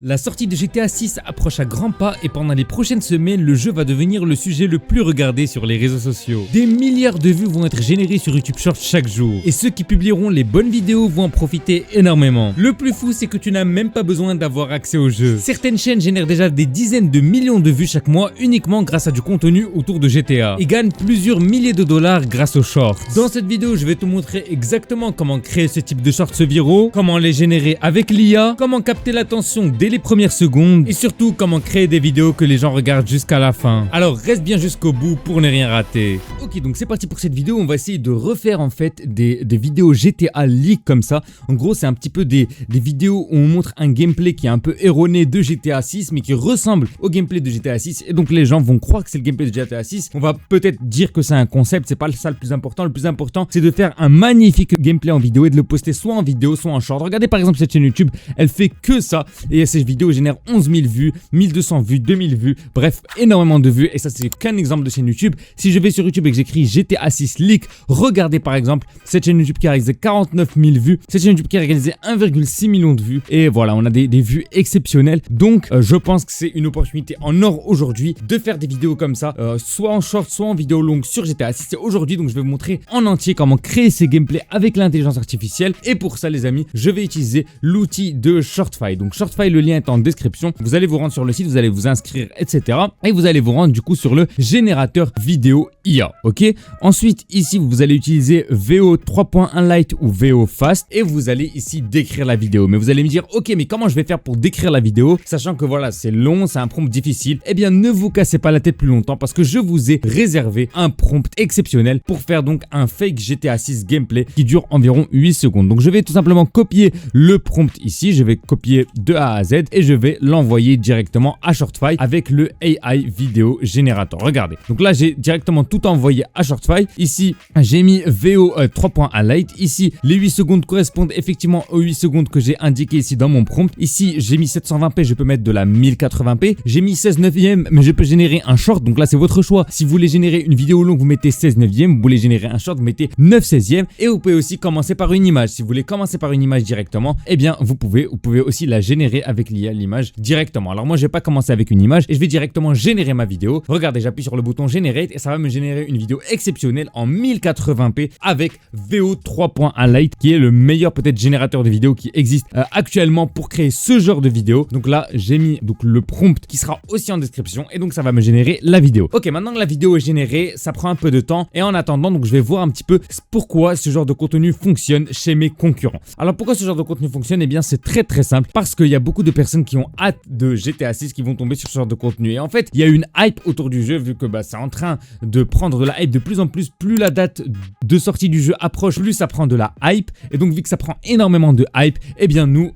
La sortie de GTA 6 approche à grands pas et pendant les prochaines semaines, le jeu va devenir le sujet le plus regardé sur les réseaux sociaux. Des milliards de vues vont être générées sur YouTube Shorts chaque jour et ceux qui publieront les bonnes vidéos vont en profiter énormément. Le plus fou, c'est que tu n'as même pas besoin d'avoir accès au jeu. Certaines chaînes génèrent déjà des dizaines de millions de vues chaque mois uniquement grâce à du contenu autour de GTA et gagnent plusieurs milliers de dollars grâce aux shorts. Dans cette vidéo, je vais te montrer exactement comment créer ce type de shorts viraux, comment les générer avec l'IA, comment capter l'attention dès les premières secondes et surtout comment créer des vidéos que les gens regardent jusqu'à la fin. Alors reste bien jusqu'au bout pour ne rien rater. Ok, donc c'est parti pour cette vidéo. On va essayer de refaire en fait des vidéos GTA leak comme ça. En gros, c'est un petit peu des vidéos où on montre un gameplay qui est un peu erroné de GTA 6 mais qui ressemble au gameplay de GTA 6 et donc les gens vont croire que c'est le gameplay de GTA 6. On va peut-être dire que c'est un concept, c'est pas ça le plus important. Le plus important, c'est de faire un magnifique gameplay en vidéo et de le poster soit en vidéo, soit en short. Regardez par exemple cette chaîne YouTube, elle fait que ça et ces vidéos génèrent 11 000 vues, 1200 vues, 2000 vues, bref, énormément de vues et ça c'est qu'un exemple de chaîne YouTube. Si je vais sur YouTube et que j'écris GTA 6 leak, regardez par exemple cette chaîne YouTube qui a réalisé 49 000 vues, cette chaîne YouTube qui a réalisé 1,6 million de vues et voilà, on a des vues exceptionnelles. Donc je pense que c'est une opportunité en or aujourd'hui de faire des vidéos comme ça, soit en short, soit en vidéo longue sur GTA 6 aujourd'hui. Donc je vais vous montrer en entier comment créer ces gameplays avec l'intelligence artificielle et pour ça les amis, je vais utiliser l'outil de Shortify. Donc Shortify, le lien est en description. Vous allez vous rendre sur le site, vous allez vous inscrire, etc. Et vous allez vous rendre du coup sur le générateur vidéo IA. Ok. Ensuite, ici, vous allez utiliser VO 3.1 Lite ou VO Fast et vous allez ici décrire la vidéo. Mais vous allez me dire, ok, mais comment je vais faire pour décrire la vidéo, sachant que voilà, c'est long, c'est un prompt difficile. Eh bien, ne vous cassez pas la tête plus longtemps parce que je vous ai réservé un prompt exceptionnel pour faire donc un fake GTA 6 gameplay qui dure environ 8 secondes. Donc, je vais tout simplement copier le prompt ici. Je vais copier de A à Z et je vais l'envoyer directement à Shortify avec le AI Video Generator. Regardez. Donc là, j'ai directement tout envoyé à Shortify. Ici, j'ai mis VO 3.1 Lite. Ici, les 8 secondes correspondent effectivement aux 8 secondes que j'ai indiquées ici dans mon prompt. Ici, j'ai mis 720p, je peux mettre de la 1080p. J'ai mis 16 neuvième, mais je peux générer un short. Donc là, c'est votre choix. Si vous voulez générer une vidéo longue, vous mettez 16 neuvième. Vous voulez générer un short, vous mettez 9 16e. Et vous pouvez aussi commencer par une image. Si vous voulez commencer par une image directement, eh bien, vous pouvez aussi la générer avec l'IA, l'image directement. Alors moi, je vais pas commencer avec une image et je vais directement générer ma vidéo. Regardez, j'appuie sur le bouton Generate et ça va me générer une vidéo exceptionnelle en 1080p avec VO 3.1 Lite qui est le meilleur peut-être générateur de vidéos qui existe actuellement pour créer ce genre de vidéo. Donc là, j'ai mis donc le prompt qui sera aussi en description et donc ça va me générer la vidéo. Ok, maintenant que la vidéo est générée, ça prend un peu de temps et en attendant, donc je vais voir un petit peu pourquoi ce genre de contenu fonctionne chez mes concurrents. Alors pourquoi ce genre de contenu fonctionne? Eh bien, c'est très simple parce qu'il y a beaucoup de personnes qui ont hâte de GTA 6 qui vont tomber sur ce genre de contenu. Et en fait, il y a une hype autour du jeu vu que c'est en train de prendre de la hype de plus en plus. Plus la date de sortie du jeu approche, plus ça prend de la hype. Et donc, vu que ça prend énormément de hype, eh bien nous,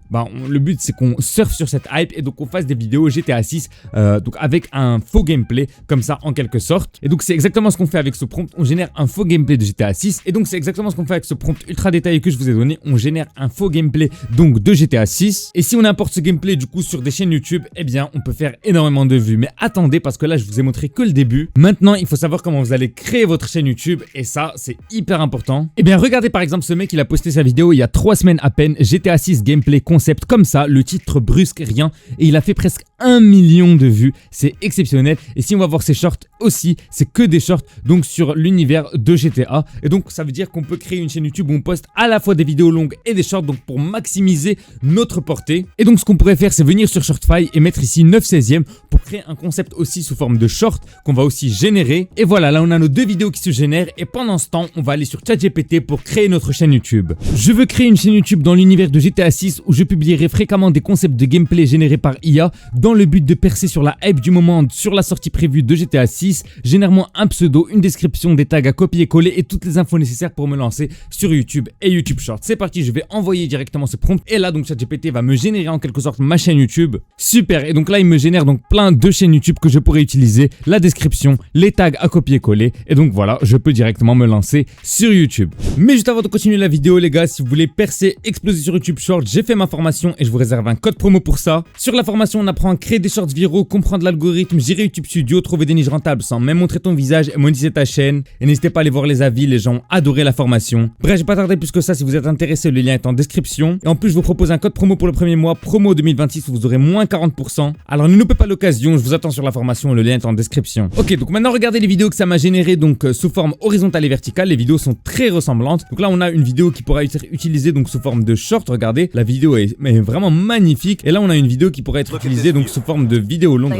le but c'est qu'on surfe sur cette hype et donc on fasse des vidéos GTA 6 donc avec un faux gameplay comme ça en quelque sorte. Et donc, c'est exactement ce qu'on fait avec ce prompt. On génère un faux gameplay de GTA 6 et donc c'est exactement ce qu'on fait avec ce prompt ultra détaillé que je vous ai donné. On génère un faux gameplay donc de GTA 6 et si on importe ce gameplay du coup sur des chaînes YouTube, eh bien on peut faire énormément de vues. Mais attendez, parce que là je vous ai montré que le début. Maintenant il faut savoir comment vous allez créer votre chaîne YouTube et ça c'est hyper important. Eh bien regardez par exemple ce mec, il a posté sa vidéo il y a 3 semaines à peine, GTA 6 gameplay concept comme ça, le titre brusque rien et il a fait presque 1 million de vues, c'est exceptionnel. Et si on va voir ses shorts aussi, c'est que des shorts donc sur l'univers de GTA et donc ça veut dire qu'on peut créer une chaîne YouTube où on poste à la fois des vidéos longues et des shorts donc pour maximiser notre portée. Et donc ce qu'on pourrait faire c'est venir sur Shortify et mettre ici 9 16e pour créer un concept aussi sous forme de short qu'on va aussi générer. Et voilà, là on a nos 2 vidéos qui se génèrent et pendant ce temps on va aller sur ChatGPT pour créer notre chaîne YouTube. Je veux créer une chaîne YouTube dans l'univers de GTA 6 où je publierai fréquemment des concepts de gameplay générés par IA dans le but de percer sur la hype du moment sur la sortie prévue de GTA 6. Génère-moi un pseudo, une description, des tags à copier-coller et toutes les infos nécessaires pour me lancer sur YouTube et YouTube Short. C'est parti, je vais envoyer directement ce prompt et là donc ChatGPT va me générer en quelque sorte ma chaîne YouTube. Super, et donc là il me génère donc plein de chaînes YouTube que je pourrais utiliser, la description, les tags à copier-coller et donc voilà, je peux directement me lancer sur YouTube. Mais juste avant de continuer la vidéo les gars, si vous voulez percer, exploser sur YouTube Short, j'ai fait ma formation et je vous réserve un code promo pour ça. Sur la formation on apprend créer des shorts viraux, comprendre l'algorithme, gérer YouTube Studio, trouver des niches rentables sans même montrer ton visage et monétiser ta chaîne. Et n'hésitez pas à aller voir les avis, les gens ont adoré la formation. Bref, je vais pas tarder plus que ça. Si vous êtes intéressé, le lien est en description. Et en plus, je vous propose un code promo pour le premier mois, promo 2026, où vous aurez moins 40%. Alors ne loupez pas l'occasion, je vous attends sur la formation, le lien est en description. Ok, donc maintenant regardez les vidéos que ça m'a généré donc sous forme horizontale et verticale. Les vidéos sont très ressemblantes. Donc là, on a une vidéo qui pourra être utilisée donc sous forme de short. Regardez, la vidéo est vraiment magnifique. Et là, on a une vidéo qui pourrait être utilisée donc sous forme de vidéo longue.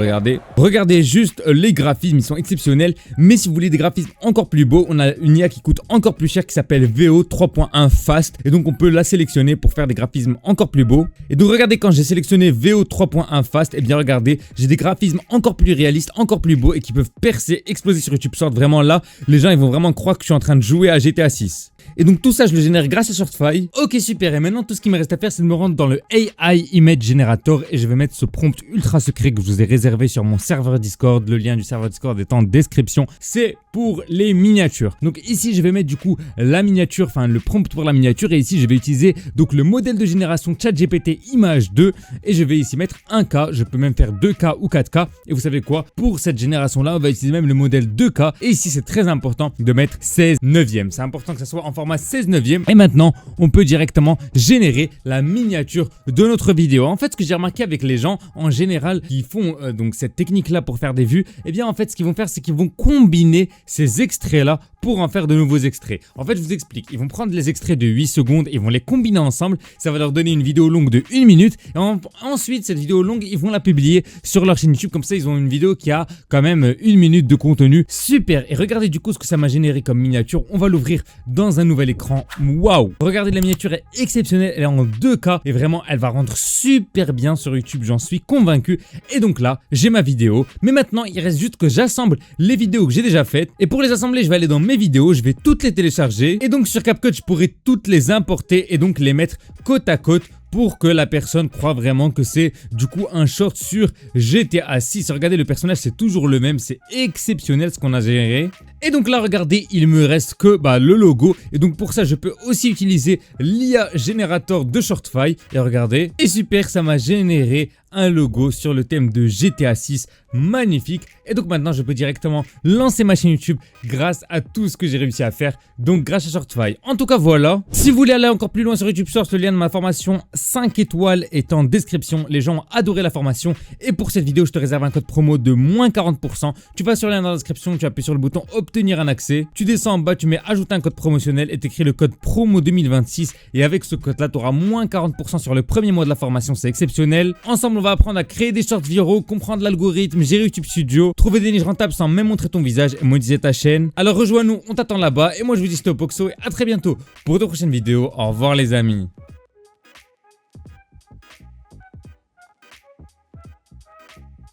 Regardez juste les graphismes, ils sont exceptionnels. Mais si vous voulez des graphismes encore plus beaux, on a une IA qui coûte encore plus cher qui s'appelle VO 3.1 Fast. Et donc on peut la sélectionner pour faire des graphismes encore plus beaux. Et donc regardez, quand j'ai sélectionné VO 3.1 Fast, et bien regardez, j'ai des graphismes encore plus réalistes, encore plus beaux et qui peuvent percer, exploser sur YouTube Short. Vraiment là, les gens ils vont vraiment croire que je suis en train de jouer à GTA 6. Et donc tout ça je le génère grâce à Shortify. Ok, super, et maintenant tout ce qui me reste à faire c'est de me rendre dans le AI Image Generator et je vais mettre ce prompt ultra secret que je vous ai réservé sur mon serveur Discord. Le lien du serveur Discord est en description. C'est pour les miniatures. Donc ici je vais mettre du coup la miniature, enfin le prompt pour la miniature, et ici je vais utiliser donc le modèle de génération ChatGPT Image 2 et je vais ici mettre 1K, je peux même faire 2K ou 4K. Et vous savez quoi, pour cette génération là on va utiliser même le modèle 2K et ici c'est très important de mettre 16 neuvième. C'est important que ça soit en format 16 neuvième. Et maintenant on peut directement générer la miniature de notre vidéo. En fait, ce que j'ai remarqué avec les gens en général qui font donc cette technique là pour faire des vues, et bien en fait ce qu'ils vont faire c'est qu'ils vont combiner ces extraits là pour en faire de nouveaux extraits. En fait, je vous explique, ils vont prendre les extraits de 8 secondes et ils vont les combiner ensemble, ça va leur donner une vidéo longue de 1 minute et ensuite cette vidéo longue ils vont la publier sur leur chaîne YouTube, comme ça ils ont une vidéo qui a quand même 1 minute de contenu. Super. Et regardez du coup ce que ça m'a généré comme miniature. On va l'ouvrir dans un nouvel écran. Waouh, regardez, la miniature est exceptionnelle, elle est en 2K et vraiment elle va rendre super bien sur YouTube, j'en suis convaincu. Et donc là j'ai ma vidéo, mais maintenant il reste juste que j'assemble les vidéos que j'ai déjà faites. Et pour les assembler je vais aller dans mes vidéos, je vais toutes les télécharger et donc sur CapCut je pourrai toutes les importer et donc les mettre côte à côte pour que la personne croit vraiment que c'est du coup un short sur GTA 6. Regardez, le personnage c'est toujours le même, c'est exceptionnel ce qu'on a géré. Et donc là regardez, il me reste que le logo et donc pour ça je peux aussi utiliser l'IA générateur de Shortify et regardez, et super, ça m'a généré un logo sur le thème de GTA 6, magnifique. Et donc maintenant je peux directement lancer ma chaîne YouTube grâce à tout ce que j'ai réussi à faire, donc grâce à Shortify. En tout cas voilà, si vous voulez aller encore plus loin sur YouTube Shorts, le lien de ma formation 5 étoiles est en description. Les gens ont adoré la formation et pour cette vidéo je te réserve un code promo de moins 40%. Tu vas sur le lien dans la description, tu appuies sur le bouton obtenir un accès, tu descends en bas, tu mets ajouter un code promotionnel et t'écris le code promo 2026 et avec ce code là tu auras moins 40% sur le premier mois de la formation. C'est exceptionnel. Ensemble on va apprendre à créer des shorts viraux, comprendre l'algorithme, gérer YouTube Studio, trouver des niches rentables sans même montrer ton visage et monétiser ta chaîne. Alors rejoins-nous, on t'attend là-bas et moi je vous dis stop Oxo et à très bientôt pour de prochaines vidéos. Au revoir les amis.